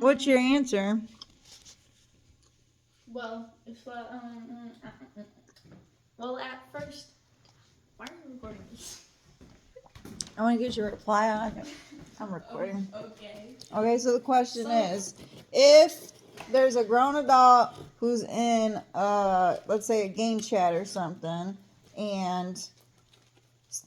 What's your answer? Well, if well, at first, why are you recording this? I want to get your reply on it. I'm recording. Okay. Okay, so the question is, if there's a grown adult who's in, let's say a game chat or something, and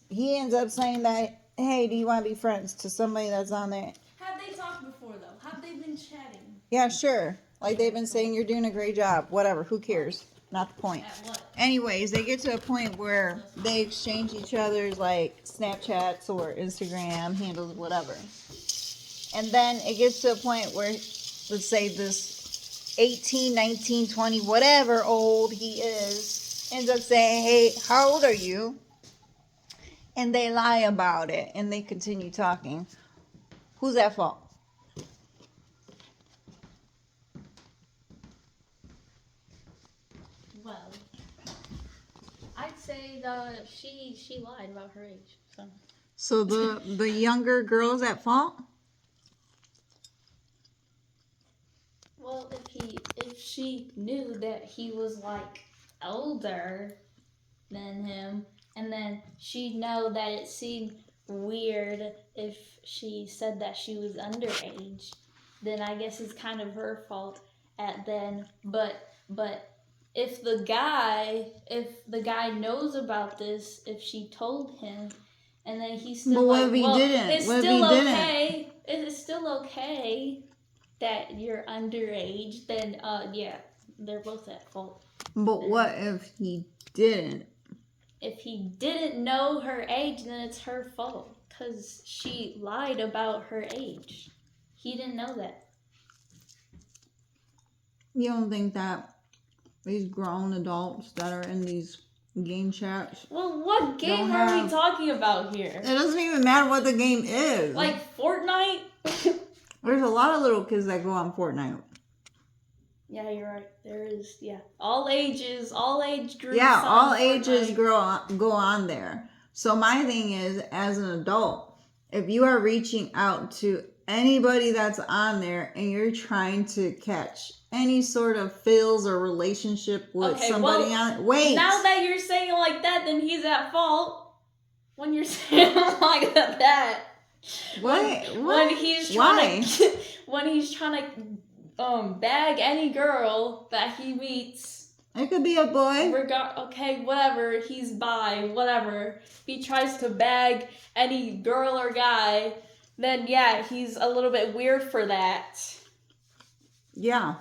he ends up saying that, hey, do you want to be friends to somebody that's on there? Have they talked before, though? Have they been chatting? Yeah, sure. Like they've been saying you're doing a great job. Whatever. Who cares? Not the point. At what? Anyways, they get to a point where they exchange each other's like Snapchats or Instagram handles, whatever. And then it gets to a point where, let's say this 18, 19, 20, whatever old he is, ends up saying, hey, how old are you? And they lie about it and they continue talking. Who's at fault? Well, I'd say she lied about her age. So the younger girl's at fault? Well, if she knew that he was like older than him, and then she'd know that it seemed weird if she said that she was underage, then I guess it's kind of her fault at then. But if the guy knows about this, if she told him, and then he's still But what like, if he well, didn't? it's What if still he okay. It's still okay that you're underage. Then yeah, they're both at fault. But what if he didn't? If he didn't know her age, then it's her fault because she lied about her age. He didn't know that. You don't think that these grown adults that are in these game chats? Well, what game are we talking about here? It doesn't even matter what the game is. Like Fortnite? There's a lot of little kids that go on Fortnite. Yeah, you're right. There is, yeah. All ages, all age groups. Yeah, all ages Fortnite. go on there. So my thing is, as an adult, if you are reaching out to anybody that's on there and you're trying to catch any sort of feels or relationship with somebody on, wait. Now that you're saying it like that, then he's at fault. When you're saying it like that. When he's trying to when he's trying to bag any girl that he meets. It could be a boy. Okay, whatever. He's bi, whatever. If he tries to bag any girl or guy, then yeah, he's a little bit weird for that. Yeah.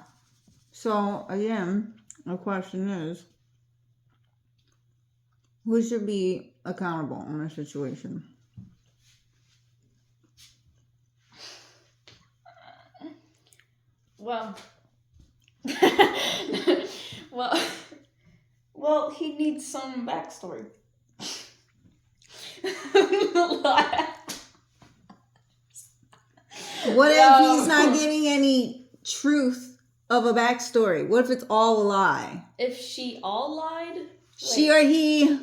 So again, the question is, who should be accountable in this situation? Well, well, he needs some backstory. What if he's not getting any truth of a backstory? What if it's all a lie? If she all lied? She or he?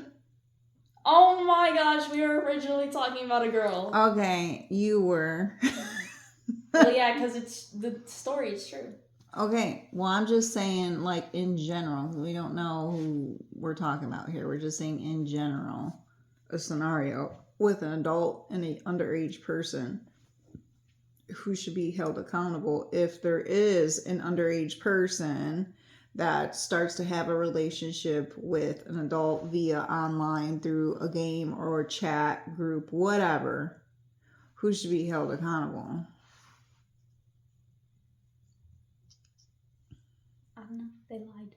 Oh my gosh, we were originally talking about a girl. Okay, you were. Well, yeah, because the story is true. Okay, well, I'm just saying, like, in general. We don't know who we're talking about here. We're just saying, in general, a scenario with an adult and an underage person who should be held accountable if there is an underage person that starts to have a relationship with an adult via online through a game or a chat group, whatever. Who should be held accountable? I don't know. They lied.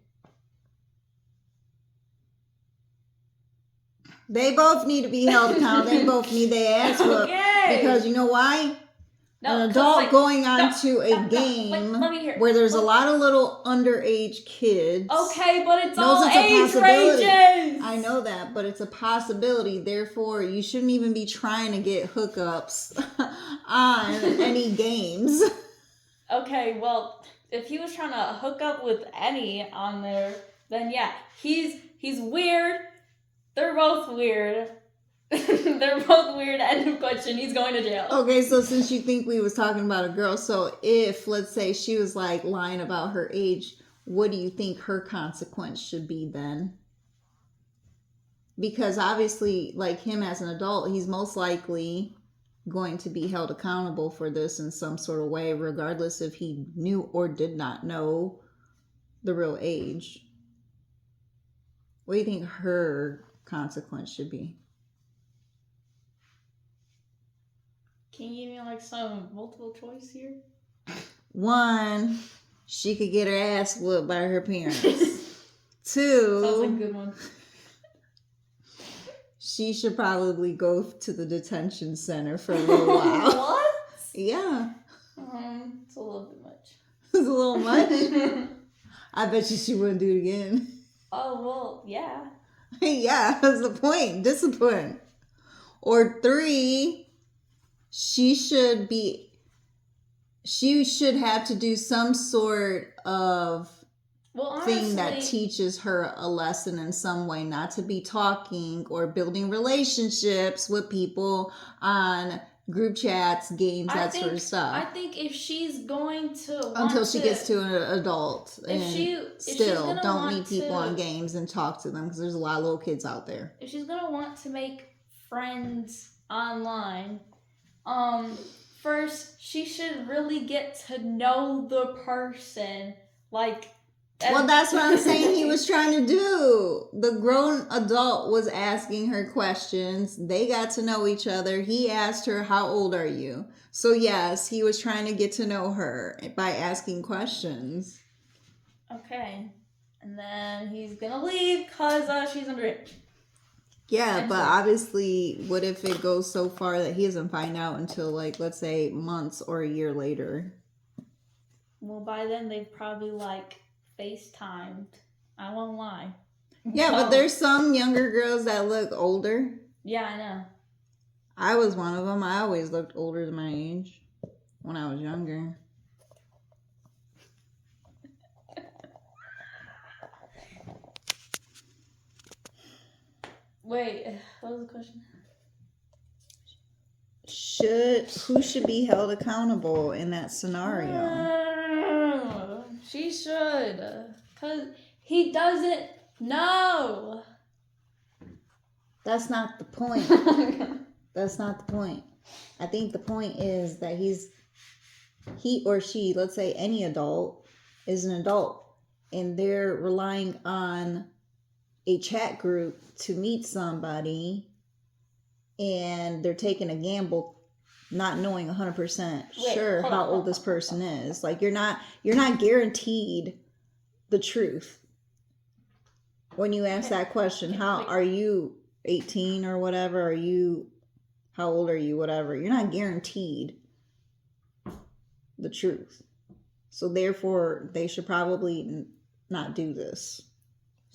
They both need to be held accountable. They both need their ass whooped. Okay. Because you know why? An adult going on to a game where there's a lot of little underage kids. Okay, but it's all age ranges. I know that, but it's a possibility. Therefore, you shouldn't even be trying to get hookups on any games. Okay, well, if he was trying to hook up with any on there, then yeah, he's weird. They're both weird. They're both weird. End of question. He's going to jail. Okay, so since you think we was talking about a girl, so if, let's say, she was like lying about her age, what do you think her consequence should be then? Because obviously, like him as an adult, he's most likely going to be held accountable for this in some sort of way, regardless if he knew or did not know the real age. What do you think her consequence should be? Can you give me like some multiple choice here? 1, she could get her ass whooped by her parents. 2, Sounds like a good one. She should probably go to the detention center for a little while. What? Yeah. It's a little bit much. It's a little much. I bet you she wouldn't do it again. Oh, well, yeah. Yeah, that's the point. Discipline. Or 3, she should have to do some sort of thing that teaches her a lesson in some way, not to be talking or building relationships with people on group chats, games, that sort of stuff. I think if she's going to until she gets to an adult, if still don't meet people on games and talk to them, because there's a lot of little kids out there. If she's gonna want to make friends online, first she should really get to know the person, like. Well, that's what I'm saying he was trying to do. The grown adult was asking her questions. They got to know each other. He asked her, how old are you? So, yes, he was trying to get to know her by asking questions. Okay. And then he's going to leave because she's underage. Yeah, but obviously, what if it goes so far that he doesn't find out until, like, let's say months or a year later? Well, by then they've probably, like, FaceTimed. I won't lie. Yeah, but there's some younger girls that look older. Yeah, I know. I was one of them. I always looked older than my age when I was younger. Wait, what was the question? Who should be held accountable in that scenario? She should, because he doesn't know. That's not the point. That's not the point. I think the point is that he or she, let's say any adult, is an adult, and they're relying on a chat group to meet somebody, and they're taking a gamble, not knowing 100% sure how old this person is. Like, you're not guaranteed the truth when you ask that question. How are you 18 or whatever? How old are you? Whatever. You're not guaranteed the truth. So therefore, they should probably not do this.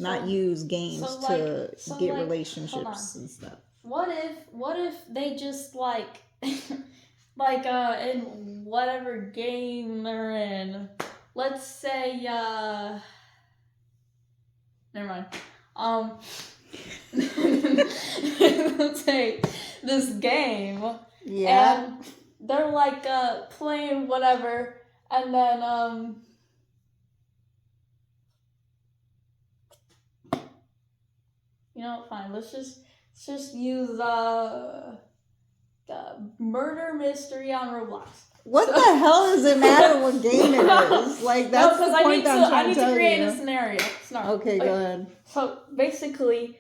Not use games to get relationships and stuff. What if they just like in whatever game they're in, let's say never mind. Let's say this game. Yeah. And they're like playing whatever, and then you know, fine. Let's just use the murder mystery on Roblox. What the hell does it matter what game it is? Like, that's the point I'm trying to tell you. I need to create a scenario. Okay, go ahead. So basically,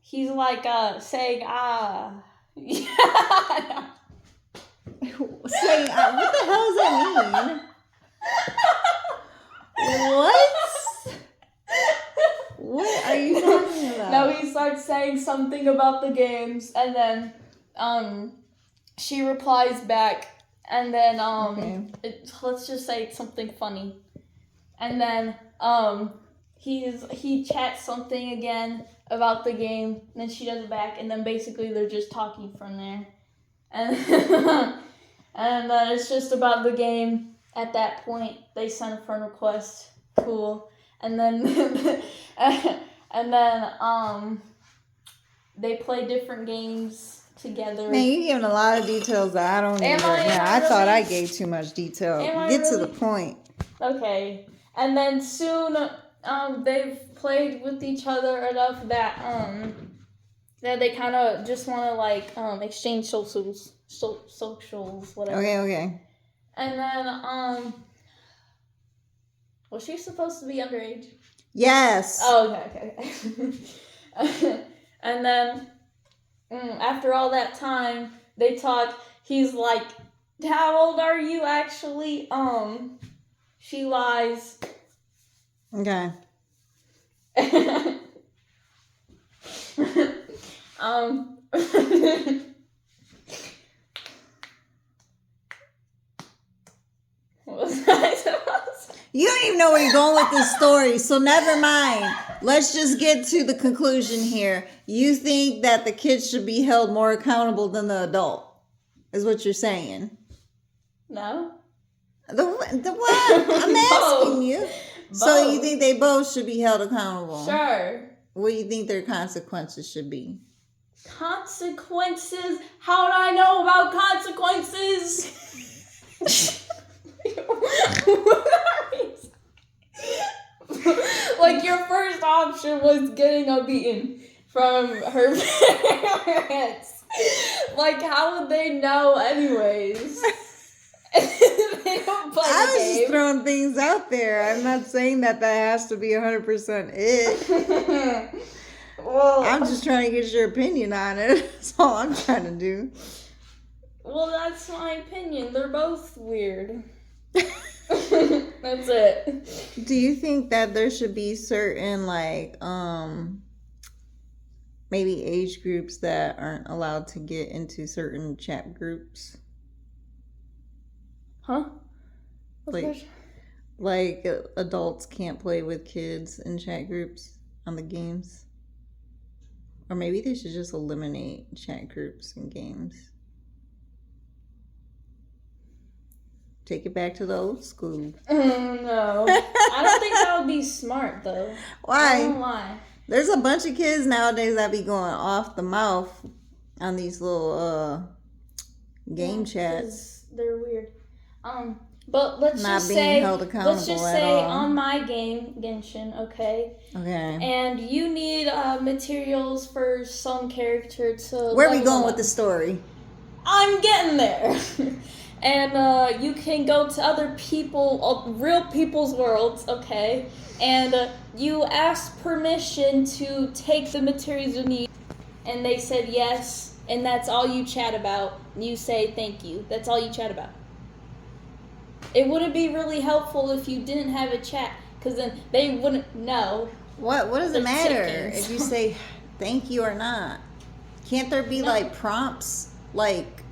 he's like saying yeah. Saying what the hell does that mean? What? What are you talking about? Now he starts saying something about the games, and then she replies back, and then let's just say something funny, and then he chats something again about the game, and then she does it back, and then basically they're just talking from there, and and it's just about the game. At that point, they send a friend request. Cool. And then they play different games together. Man, you giving a lot of details that I don't need right now. I thought I gave too much detail. Get to the point. Okay. And then soon, they've played with each other enough that that they kind of just want to like exchange socials, whatever. Okay. And then was she supposed to be underage? Yes. Oh, okay. And then after all that time, they talk. He's like, "How old are you actually?" She lies. Okay. What was I supposed to? You don't even know where you're going with this story, so never mind. Let's just get to the conclusion here. You think that the kids should be held more accountable than the adult, is what you're saying. No. The what? I'm asking you. Both. So you think they both should be held accountable? Sure. What do you think their consequences should be? Consequences? How would I know about consequences? Like your first option was getting a beating from her parents. Like how would they know anyways? They don't play I the was game. just throwing things out there. I'm not saying that has to be 100% it. Well, I'm just trying to get your opinion on it. That's all I'm trying to do. Well, that's my opinion. They're both weird. That's it. Do you think that there should be certain maybe age groups that aren't allowed to get into certain chat groups? Huh? Like adults can't play with kids in chat groups on the games? Or maybe they should just eliminate chat groups in games. Take it back to the old school. No. I don't think that would be smart, though. Why? I don't know why. There's a bunch of kids nowadays that be going off the mouth on these little game chats. They're weird. But let's Not just being say, held accountable let's just at say all. on my game, Genshin, okay? Okay. And you need materials for some character to. Where are we level going up. with the story? I'm getting there. And you can go to other people, real people's worlds, okay? And you ask permission to take the materials you need. And they said yes. And that's all you chat about. You say thank you. That's all you chat about. It wouldn't be really helpful if you didn't have a chat. Because then they wouldn't know. What does it The matter chickens. if you say thank you or not? Can't there be like prompts? Like,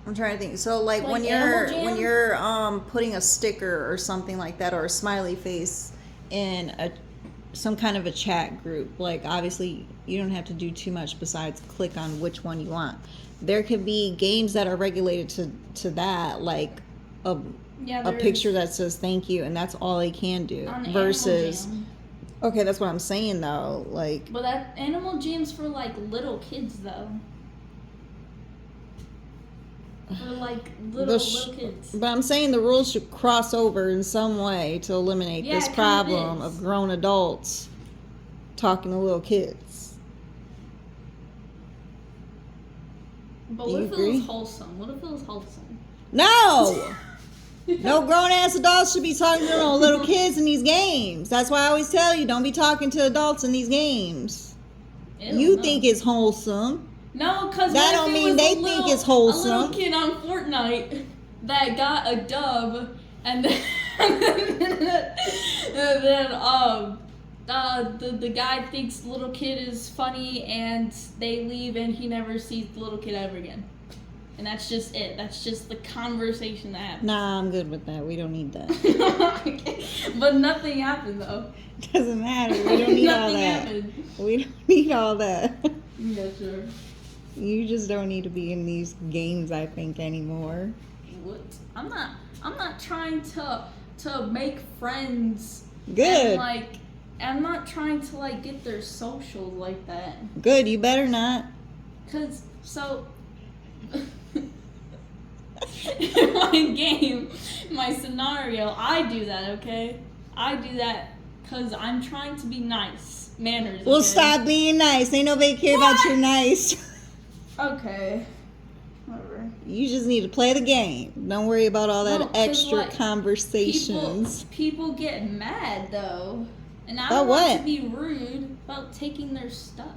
I'm trying to think. So like Like when Animal Jam? when you're putting a sticker or something like that, or a smiley face in some kind of a chat group, like obviously you don't have to do too much besides click on which one you want. There could be games that are regulated to that, like a picture that says thank you, and that's all they can do. On Versus, Animal Jam. okay, that's what I'm saying though. Like, But that Animal Jam's for like little kids though. For like little kids. but I'm saying the rules should cross over in some way to eliminate this it kind of problem is. of grown adults talking to little kids. But Do what you if agree? it was wholesome? What if it was wholesome? No! No grown ass adults should be talking to no little kids in these games. That's why I always tell you, don't be talking to adults in these games. You think it's wholesome. No, because That don't mean they think it's wholesome. A little kid on Fortnite that got a dub, and then the guy thinks the little kid is funny, and they leave, and he never sees the little kid ever again. And that's just it. That's just the conversation that happens. Nah, I'm good with that. We don't need that. Okay. But nothing happened though. Doesn't matter. We don't need all Nothing that. happened. We don't need all that. Yeah, sure. You just don't need to be in these games, I think, anymore. What? I'm not trying to make friends. Good. And, like I'm not trying to like get their socials like that. Good, you better not. Cause so in my game, my scenario, I do that, okay? I do that because I'm trying to be nice. Manners. Well, okay? stop being nice. Ain't nobody care about your nice. Okay. Whatever. You just need to play the game. Don't worry about all that No, 'cause, extra like, conversations. People get mad though. And I About don't want what? to be rude about taking their stuff.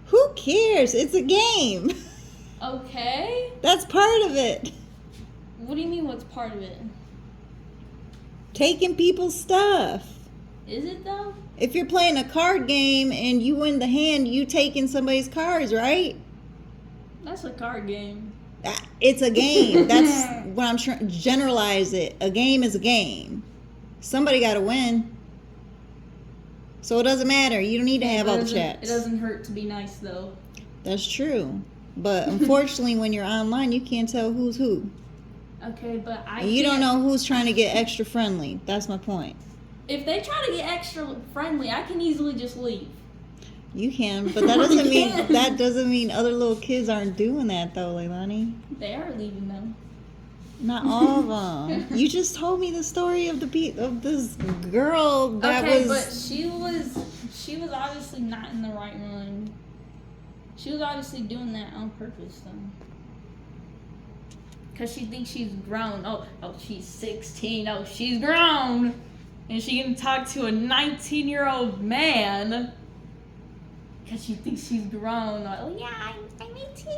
Who cares? It's a game. Okay? That's part of it. What do you mean what's part of it? Taking people's stuff. Is it though? If you're playing a card game and you win the hand, you taking somebody's cards, right? That's a card game. It's a game. That's what I'm trying to generalize it. A game is a game. Somebody got to win. So it doesn't matter. You don't need to have all the checks. It doesn't hurt to be nice though. That's true. But unfortunately, when you're online, you can't tell who's who. Okay, but And you don't know who's trying to get extra friendly. That's my point. If they try to get extra friendly, I can easily just leave. You can, but that doesn't mean other little kids aren't doing that though, Leilani. They are leaving them. Not all of them. You just told me the story of this girl that okay, was. but she was obviously not in the right mind. She was obviously doing that on purpose though. Cause she thinks she's grown. Oh, she's 16. Oh, she's grown, and she can talk to a 19-year-old man. Cause she thinks she's grown. Oh yeah, I'm 18.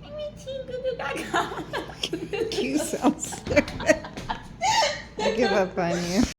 I'm 18. Goo goo gaga. You sound stupid. I give up on you.